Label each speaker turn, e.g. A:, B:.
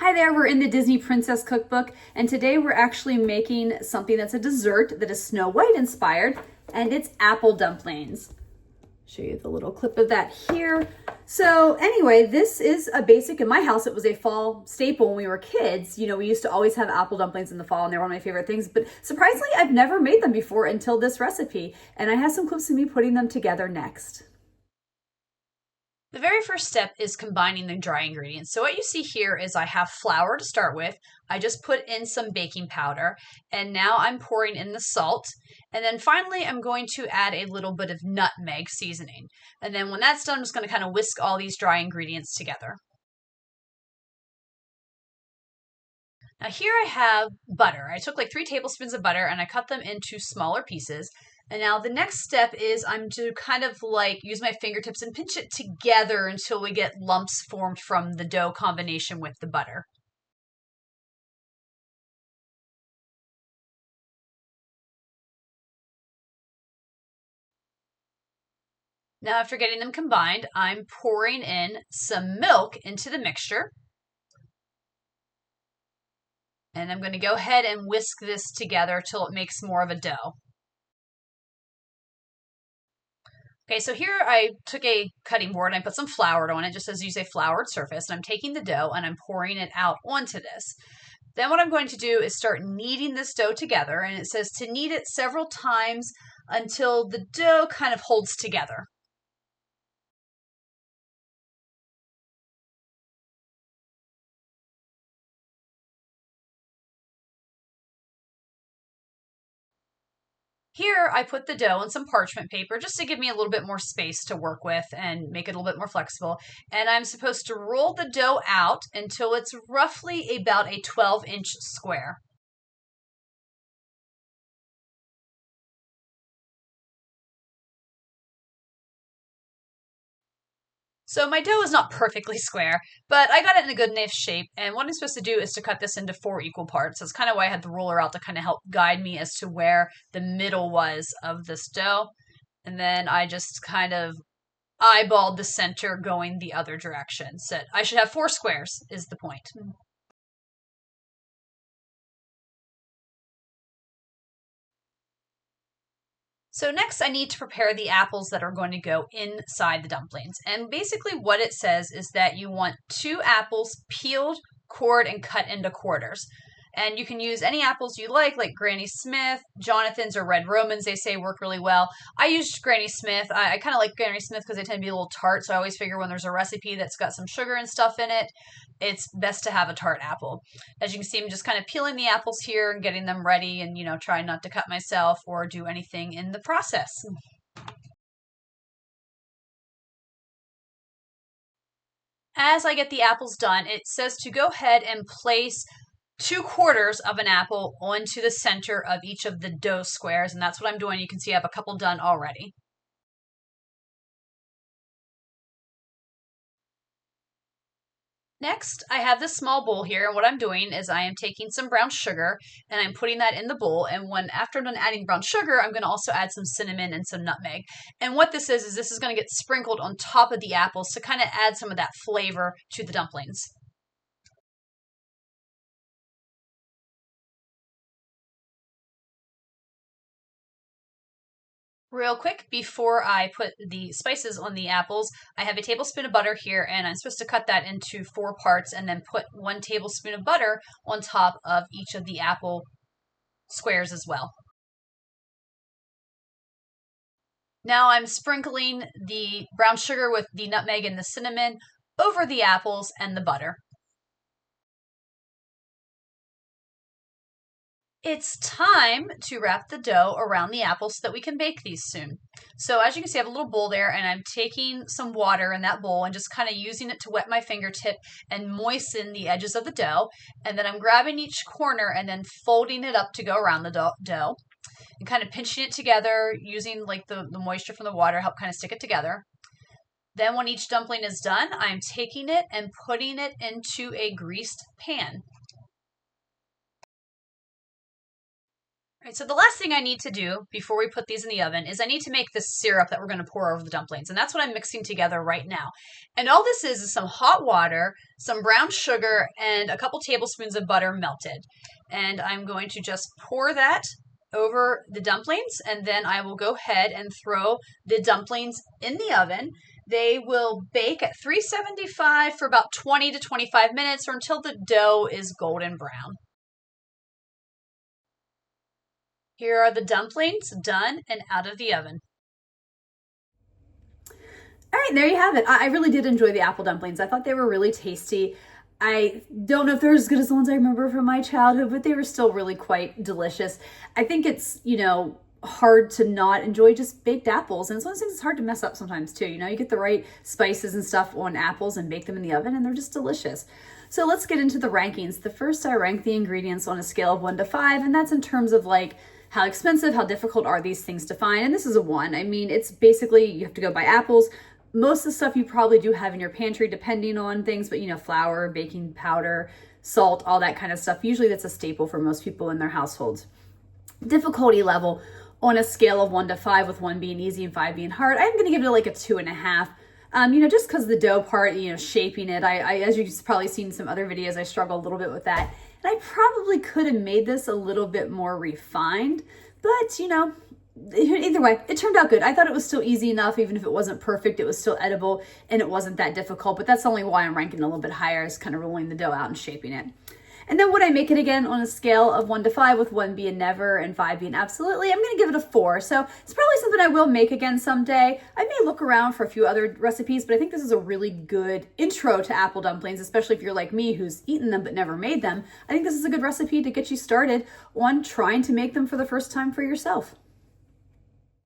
A: Hi there, we're in the Disney Princess Cookbook, and today we're actually making something that's a dessert that is Snow White inspired, and it's apple dumplings. Show you the little clip of that here. So anyway, this is a basic, in my house, it was a fall staple when we were kids. You know, we used to always have apple dumplings in the fall, and they're one of my favorite things, but surprisingly, I've never made them before until this recipe, and I have some clips of me putting them together next.
B: The very first step is combining the dry ingredients. So what you see here is I have flour to start with. I just put in some baking powder, and now I'm pouring in the salt. And then finally, I'm going to add a little bit of nutmeg seasoning. And then when that's done, I'm just going to kind of whisk all these dry ingredients together. Now here I have butter. I took like 3 tablespoons of butter and I cut them into smaller pieces. And now the next step is I'm to kind of like use my fingertips and pinch it together until we get lumps formed from the dough combination with the butter. Now after getting them combined, I'm pouring in some milk into the mixture. And I'm going to go ahead and whisk this together till it makes more of a dough. Okay, so here I took a cutting board and I put some flour on it, just as you use a floured surface, and I'm taking the dough and I'm pouring it out onto this. Then what I'm going to do is start kneading this dough together, and it says to knead it several times until the dough kind of holds together. Here I put the dough on some parchment paper just to give me a little bit more space to work with and make it a little bit more flexible. And I'm supposed to roll the dough out until it's roughly about a 12-inch square. So my dough is not perfectly square, but I got it in a good enough shape. And what I'm supposed to do is to cut this into 4 equal parts. That's kind of why I had the ruler out to kind of help guide me as to where the middle was of this dough. And then I just kind of eyeballed the center going the other direction. Said I should have 4 squares is the point. So next I need to prepare the apples that are going to go inside the dumplings. And basically what it says is that you want 2 apples peeled, cored, and cut into quarters. And you can use any apples you like Granny Smith, Jonathan's, or Red Romans. They say work really well. I used Granny Smith. I kind of like Granny Smith because they tend to be a little tart. So I always figure when there's a recipe that's got some sugar and stuff in it, it's best to have a tart apple. As you can see, I'm just kind of peeling the apples here and getting them ready and, trying not to cut myself or do anything in the process. As I get the apples done, it says to go ahead and place 2/4 of an apple onto the center of each of the dough squares, and that's what I'm doing. You can see I have a couple done already. Next, I have this small bowl here, and what I'm doing is I am taking some brown sugar and I'm putting that in the bowl. And after I'm done adding brown sugar, I'm going to also add some cinnamon and some nutmeg. And what this is this is going to get sprinkled on top of the apples to kind of add some of that flavor to the dumplings. Real quick, before I put the spices on the apples, I have a tablespoon of butter here, and I'm supposed to cut that into 4 parts and then put 1 tablespoon of butter on top of each of the apple squares as well. Now I'm sprinkling the brown sugar with the nutmeg and the cinnamon over the apples and the butter. It's time to wrap the dough around the apples so that we can bake these soon. So as you can see, I have a little bowl there, and I'm taking some water in that bowl and just kind of using it to wet my fingertip and moisten the edges of the dough. And then I'm grabbing each corner and then folding it up to go around the dough and kind of pinching it together using like the moisture from the water help kind of stick it together. Then when each dumpling is done, I'm taking it and putting it into a greased pan. Right, so the last thing I need to do before we put these in the oven is I need to make this syrup that we're going to pour over the dumplings. And that's what I'm mixing together right now. And all this is some hot water, some brown sugar, and a couple tablespoons of butter melted. And I'm going to just pour that over the dumplings, and then I will go ahead and throw the dumplings in the oven. They will bake at 375 for about 20 to 25 minutes or until the dough is golden brown. Here are the dumplings done and out of the oven.
A: All right, there you have it. I really did enjoy the apple dumplings. I thought they were really tasty. I don't know if they're as good as the ones I remember from my childhood, but they were still really quite delicious. I think it's, hard to not enjoy just baked apples. And it's one of those things that's hard to mess up sometimes too. You get the right spices and stuff on apples and bake them in the oven and they're just delicious. So let's get into the rankings. The first, I rank the ingredients on a scale of 1 to 5, and that's in terms of how expensive, how difficult are these things to find. And this is a 1. I mean, it's basically, you have to go buy apples. Most of the stuff you probably do have in your pantry depending on things, but flour, baking powder, salt, all that kind of stuff. Usually that's a staple for most people in their households. Difficulty level on a scale of 1 to 5, with 1 being easy and 5 being hard, I'm going to give it a 2.5. Just because the dough part, shaping it, I as you've probably seen in some other videos, I struggle a little bit with that. And I probably could have made this a little bit more refined, but either way, it turned out good. I thought it was still easy enough. Even if it wasn't perfect, it was still edible and it wasn't that difficult, but that's only why I'm ranking a little bit higher, is kind of rolling the dough out and shaping it. And then would I make it again on a scale of 1 to 5, with 1 being never and 5 being absolutely? I'm going to give it a 4. So it's probably something I will make again someday. I may look around for a few other recipes, but I think this is a really good intro to apple dumplings, especially if you're like me who's eaten them but never made them. I think this is a good recipe to get you started on trying to make them for the first time for yourself.